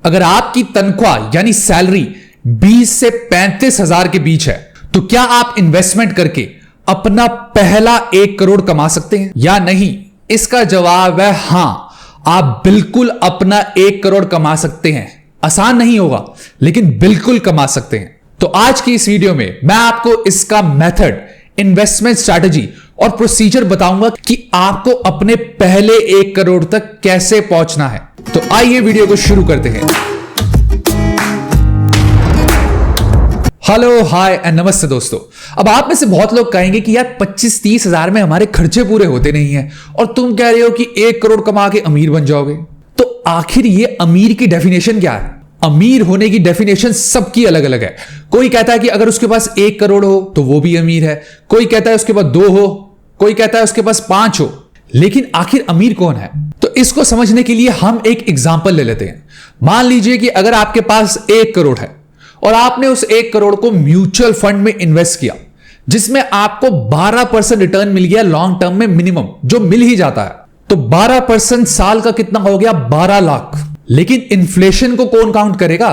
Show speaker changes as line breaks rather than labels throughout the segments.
अगर आपकी तनख्वाह यानी सैलरी 20 से 35,000 के बीच है तो क्या आप इन्वेस्टमेंट करके अपना पहला 1 करोड़ कमा सकते हैं या नहीं? इसका जवाब है हां, आप बिल्कुल अपना 1 करोड़ कमा सकते हैं। आसान नहीं होगा लेकिन बिल्कुल कमा सकते हैं। तो आज की इस वीडियो में मैं आपको इसका मेथड, इन्वेस्टमेंट स्ट्रैटेजी और प्रोसीजर बताऊंगा कि आपको अपने पहले 1 करोड़ तक कैसे पहुंचना है। तो आइए वीडियो को शुरू करते हैं। हेलो, हाय एंड नमस्ते दोस्तों। अब आप में से बहुत लोग कहेंगे कि यार 25-30 हजार में हमारे खर्चे पूरे होते नहीं हैं और तुम कह रहे हो कि 1 करोड़ कमा के अमीर बन जाओगे। तो आखिर ये अमीर की डेफिनेशन क्या है? अमीर होने की डेफिनेशन सबकी अलग अलग है। कोई कहता है कि अगर उसके पास 1 करोड़ हो तो वो भी अमीर है, कोई कहता है उसके पास 2 हो, कोई कहता है उसके पास 5 हो। लेकिन आखिर अमीर कौन है? तो इसको समझने के लिए हम एक एग्जाम्पल ले लेते हैं। मान लीजिए कि अगर आपके पास 1 करोड़ है और आपने उस 1 करोड़ को म्यूचुअल फंड में इन्वेस्ट किया जिसमें आपको 12% रिटर्न मिल गया लॉन्ग टर्म में, मिनिमम जो मिल ही जाता है। तो 12% साल का कितना हो गया? 12 लाख। लेकिन इन्फ्लेशन को कौन काउंट करेगा?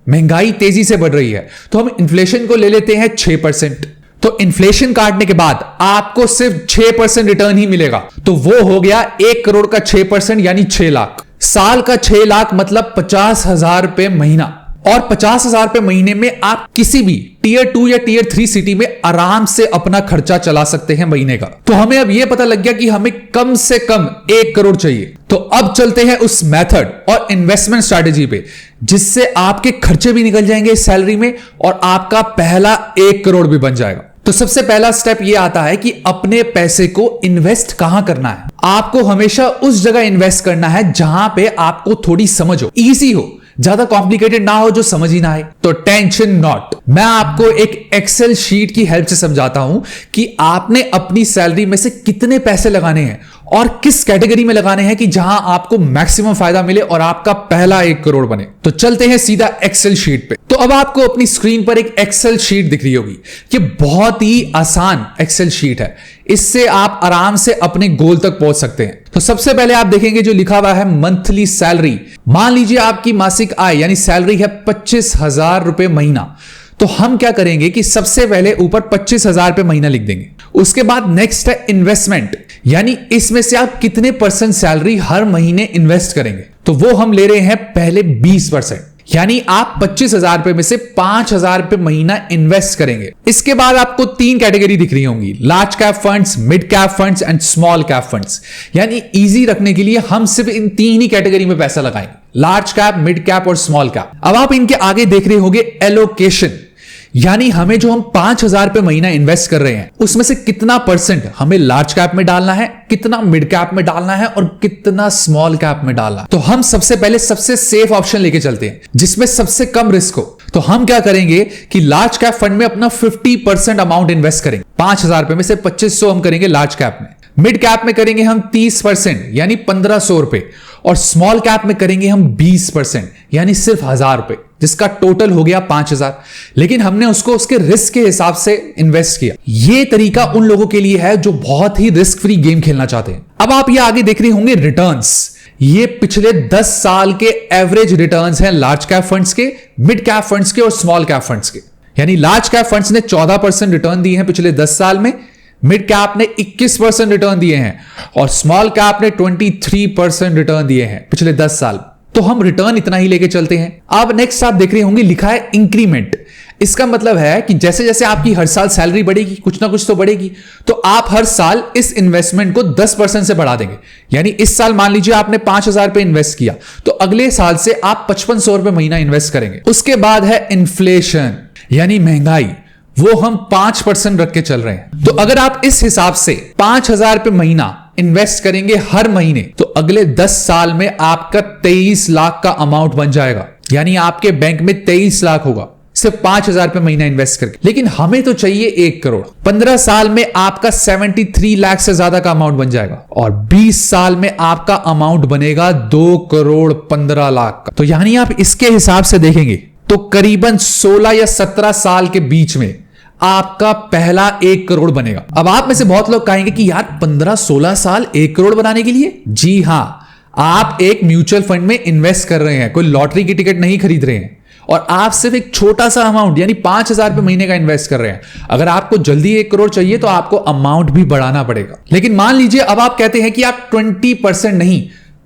महंगाई तेजी से बढ़ रही है तो हम इन्फ्लेशन को ले लेते हैं 6%। तो इन्फ्लेशन काटने के बाद आपको सिर्फ 6% रिटर्न ही मिलेगा। तो वो हो गया 1 करोड़ का 6% यानी 6 लाख। साल का 6 लाख मतलब 50,000 रुपए महीना। और 50,000 रुपए महीने में आप किसी भी टियर 2 या टियर 3 सिटी में आराम से अपना खर्चा चला सकते हैं महीने का। तो हमें अब यह पता लग गया कि हमें कम से कम 1 करोड़ चाहिए। तो अब चलते हैं उस मेथड और इन्वेस्टमेंट स्ट्रैटेजी पे जिससे आपके खर्चे भी निकल जाएंगे सैलरी में और आपका पहला 1 करोड़ भी बन जाएगा। तो सबसे पहला स्टेप यह आता है कि अपने पैसे को इन्वेस्ट कहां करना है। आपको हमेशा उस जगह इन्वेस्ट करना है जहां पे आपको थोड़ी समझ हो, इजी हो, ज्यादा कॉम्प्लिकेटेड ना हो, जो समझ ही ना आए। तो टेंशन नॉट, मैं आपको एक एक्सेल शीट की हेल्प से समझाता हूं कि आपने अपनी सैलरी में से कितने पैसे लगाने हैं और किस कैटेगरी में लगाने हैं कि जहां आपको मैक्सिमम फायदा मिले और आपका पहला 1 करोड़ बने। तो चलते हैं सीधा एक्सेल शीट पे। तो अब आपको अपनी स्क्रीन पर एक एक्सेल शीट दिख रही होगी। ये बहुत ही आसान एक्सेल शीट है, इससे आप आराम से अपने गोल तक पहुंच सकते हैं। तो सबसे पहले आप देखेंगे जो लिखा हुआ है मंथली सैलरी। मान लीजिए आपकी मासिक आय यानी सैलरी है 25,000 रुपए महीना। तो हम क्या करेंगे कि सबसे पहले ऊपर 25,000 रुपए महीना लिख देंगे। उसके बाद नेक्स्ट है इन्वेस्टमेंट, यानी इसमें से आप कितने % सैलरी हर महीने इन्वेस्ट करेंगे। तो वो हम ले रहे हैं पहले 20%, यानी आप 25,000 रुपए में से 5,000 रुपए महीना इन्वेस्ट करेंगे। इसके बाद आपको 3 कैटेगरी दिख रही होंगी, large cap funds, mid cap funds and small cap funds. यानी इजी रखने के लिए हम सिर्फ इन 3 ही कैटेगरी में पैसा लगाएंगे, लार्ज कैप, मिड कैप और स्मॉल कैप। अब आप इनके आगे देख रहे होंगे एलोकेशन, यानी हमें जो हम 5,000 रुपए महीना इन्वेस्ट कर रहे हैं उसमें से कितना % हमें लार्ज कैप में डालना है, कितना मिड कैप में डालना है और कितना स्मॉल कैप में डालना है। तो हम सबसे पहले सबसे सेफ ऑप्शन लेके चलते हैं जिसमें सबसे कम रिस्क हो। तो हम क्या करेंगे कि लार्ज कैप फंड में अपना 50% अमाउंट इन्वेस्ट करेंगे। 5,000 रुपए में से 2500 हम करेंगे लार्ज कैप में, मिड कैप में करेंगे हम 30% यानी 1,500 रुपए और स्मॉल कैप में करेंगे हम 20% यानी सिर्फ 1,000 रुपए, जिसका टोटल हो गया 5,000। लेकिन हमने उसको उसके रिस्क के हिसाब से इन्वेस्ट किया। यह तरीका उन लोगों के लिए है जो बहुत ही रिस्क फ्री गेम खेलना चाहते हैं। अब आप ये आगे देख रहे होंगे रिटर्न्स। ये पिछले 10 साल के एवरेज रिटर्न्स हैं लार्ज कैप फंड्स के, मिड कैप फंड्स के और स्मॉल कैप फंड्स के। यानी लार्ज कैप फंड्स ने 14% रिटर्न दिए हैं पिछले 10 साल में, मिड कैप ने 21% रिटर्न दिए हैं और स्मॉल कैप ने 23% रिटर्न दिए हैं पिछले 10 साल। तो हम रिटर्न इतना ही लेके चलते हैं। अब नेक्स्ट आप देख रहे होंगे लिखा है इंक्रीमेंट। इसका मतलब है कि जैसे जैसे आपकी हर साल सैलरी बढ़ेगी, कुछ ना कुछ तो बढ़ेगी, तो आप हर साल इस इन्वेस्टमेंट को 10% से बढ़ा देंगे। यानी इस साल मान लीजिए आपने 5,000 रुपए इन्वेस्ट किया तो अगले साल से आप 5500 रुपए महीना इन्वेस्ट करेंगे। उसके बाद है इन्फ्लेशन यानी महंगाई, वो हम 5% रख के चल रहे हैं। तो अगर आप इस हिसाब से 5,000 रुपए महीना इन्वेस्ट करेंगे हर महीने तो अगले 10 साल में आपका 23 लाख का अमाउंट बन जाएगा। यानी आपके बैंक में 23 लाख होगा सिर्फ 5,000 रुपए महीना इन्वेस्ट करके। लेकिन हमें तो चाहिए 1 करोड़। 15 साल में आपका 73 लाख से ज्यादा का अमाउंट बन जाएगा और 20 साल में आपका अमाउंट बनेगा 2 करोड़ 15 लाख का। तो यानी आप इसके हिसाब से देखेंगे तो करीबन 16 या 17 साल के बीच में आपका पहला 1 करोड़ बनेगा। अब आप में से बहुत लोग कहेंगे कि यार 15-16 साल 1 करोड़ बनाने के लिए? जी हां, आप एक म्यूचुअल फंड में इन्वेस्ट कर रहे हैं, कोई लॉटरी की टिकट नहीं खरीद रहे हैं, और आप सिर्फ एक छोटा सा अमाउंट यानी 5,000 रुपए महीने का इन्वेस्ट कर रहे हैं। अगर आपको जल्दी 1 करोड़ चाहिए तो आपको अमाउंट भी बढ़ाना पड़ेगा। लेकिन मान लीजिए अब आप कहते हैं कि आप 20% नहीं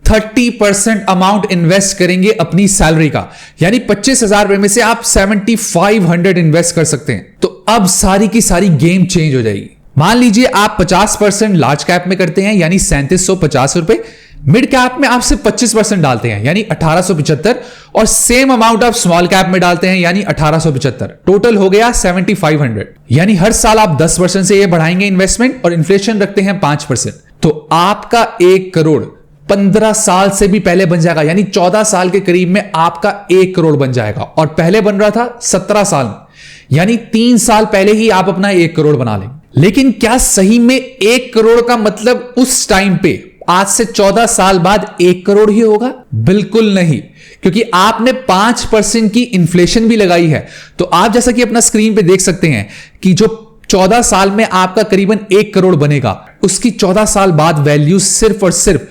30% अमाउंट इन्वेस्ट करेंगे अपनी सैलरी का, यानी 25,000 रुपए में से आप 7,500 इन्वेस्ट कर सकते हैं। तो अब सारी की सारी गेम चेंज हो जाएगी। मान लीजिए आप 50% लार्ज कैप में करते हैं यानी 3,750 रुपए, मिड कैप में आप सिर्फ 25% डालते हैं यानी 1,875, और सेम अमाउंट आप स्मॉल कैप में डालते हैं यानी 1,875। टोटल हो गया 7,500। यानी हर साल आप 10% से ये बढ़ाएंगे इन्वेस्टमेंट, और इन्फ्लेशन रखते हैं 5%। तो आपका 1 करोड़ 15 साल से भी पहले बन जाएगा, यानी 14 साल के करीब में आपका 1 करोड़ बन जाएगा। और पहले बन रहा था 17 साल में, यानी 3 साल पहले ही आप अपना 1 करोड़ बना लेंगे। लेकिन क्या सही में 1 करोड़ का मतलब उस टाइम पे आज से 14 साल बाद 1 करोड़ ही होगा? बिल्कुल नहीं, क्योंकि आपने 5% की इन्फ्लेशन भी लगाई है। तो आप जैसा कि अपना स्क्रीन पे देख सकते हैं कि जो 14 साल में आपका करीबन 1 करोड़ बनेगा, उसकी 14 साल बाद वैल्यू सिर्फ और सिर्फ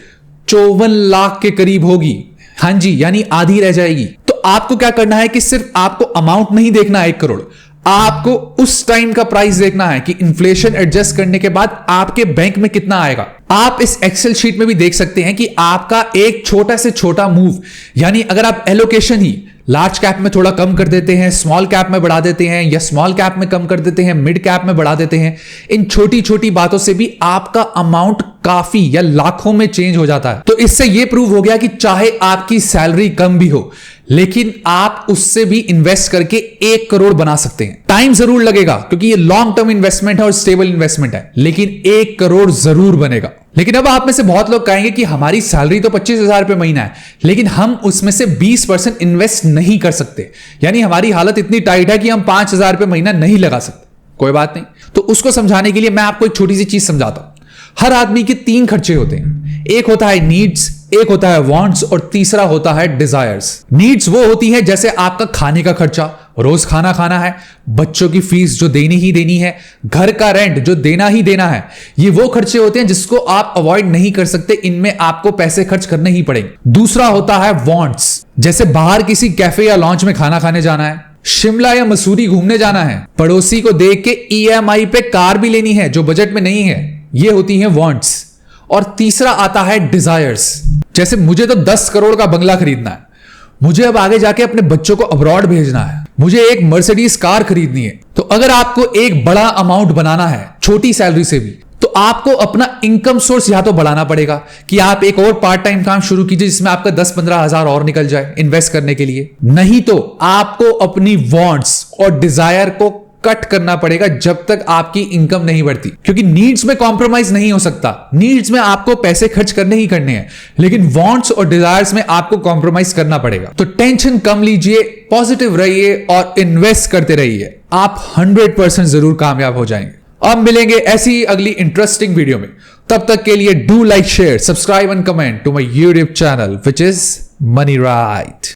54 लाख के करीब होगी। हां जी, यानी आधी रह जाएगी। तो आपको क्या करना है कि सिर्फ आपको अमाउंट नहीं देखना 1 करोड़, आपको उस टाइम का प्राइस देखना है कि इन्फ्लेशन एडजस्ट करने के बाद आपके बैंक में कितना आएगा। आप इस एक्सेल शीट में भी देख सकते हैं कि आपका एक छोटा से छोटा मूव, यानी अगर आप एलोकेशन ही लार्ज कैप में थोड़ा कम कर देते हैं, स्मॉल कैप में बढ़ा देते हैं, या स्मॉल कैप में कम कर देते हैं, मिड कैप में बढ़ा देते हैं, इन छोटी छोटी बातों से भी आपका अमाउंट काफी या लाखों में चेंज हो जाता है। तो इससे यह प्रूव हो गया कि चाहे आपकी सैलरी कम भी हो, लेकिन आप उससे भी इन्वेस्ट करके 1 करोड़ बना सकते हैं। टाइम जरूर लगेगा क्योंकि ये लॉन्ग टर्म इन्वेस्टमेंट है और स्टेबल इन्वेस्टमेंट है, लेकिन 1 करोड़ जरूर बनेगा। लेकिन अब आप में से बहुत लोग कहेंगे कि हमारी सैलरी तो 25,000 रुपए महीना है, लेकिन हम उसमें से 20% इन्वेस्ट नहीं कर सकते, यानी हमारी हालत इतनी टाइट है कि हम 5,000 रुपए महीना नहीं लगा सकते। कोई बात नहीं, तो उसको समझाने के लिए मैं आपको एक छोटी सी चीज समझाता हूं। हर आदमी के 3 खर्चे होते हैं, एक होता है नीड्स, एक होता है वांट्स, और तीसरा होता है डिजायर्स। नीड्स वो होती है जैसे आपका खाने का खर्चा, रोज खाना खाना है, बच्चों की फीस जो देनी ही देनी है, घर का रेंट जो देना ही देना है। ये वो खर्चे होते हैं जिसको आप अवॉइड नहीं कर सकते, इनमें आपको पैसे खर्च करने ही पड़ेंगे। दूसरा होता है वांट्स, जैसे बाहर किसी कैफे या लॉन्च में खाना खाने जाना है, शिमला या मसूरी घूमने जाना है, पड़ोसी को देख के EMI पे कार भी लेनी है जो बजट में नहीं है। ये होती हैं वांट्स। और तीसरा आता है डिजायर्स, जैसे मुझे तो 10 करोड़ का बंगला खरीदना है, मुझे अब आगे जाके अपने बच्चों को अब्रॉड भेजना है, मुझे एक मर्सिडीज कार खरीदनी है। तो अगर आपको एक बड़ा अमाउंट बनाना है छोटी सैलरी से भी, तो आपको अपना इनकम सोर्स या तो बढ़ाना पड़ेगा कि आप एक और पार्ट टाइम काम शुरू कीजिए जिसमें आपका 10-15 हजार और निकल जाए इन्वेस्ट करने के लिए, नहीं तो आपको अपनी वांट्स और डिजायर को कट करना पड़ेगा जब तक आपकी इनकम नहीं बढ़ती। क्योंकि नीड्स में कॉम्प्रोमाइज नहीं हो सकता, नीड्स में आपको पैसे खर्च करने ही करने हैं, लेकिन वांट्स और डिजायर्स में आपको कॉम्प्रोमाइज करना पड़ेगा। तो टेंशन कम लीजिए, पॉजिटिव रहिए और इन्वेस्ट करते रहिए, आप 100% जरूर कामयाब हो जाएंगे। अब मिलेंगे ऐसी अगली इंटरेस्टिंग वीडियो में, तब तक के लिए do like, share, subscribe and comment to my YouTube channel which is money right.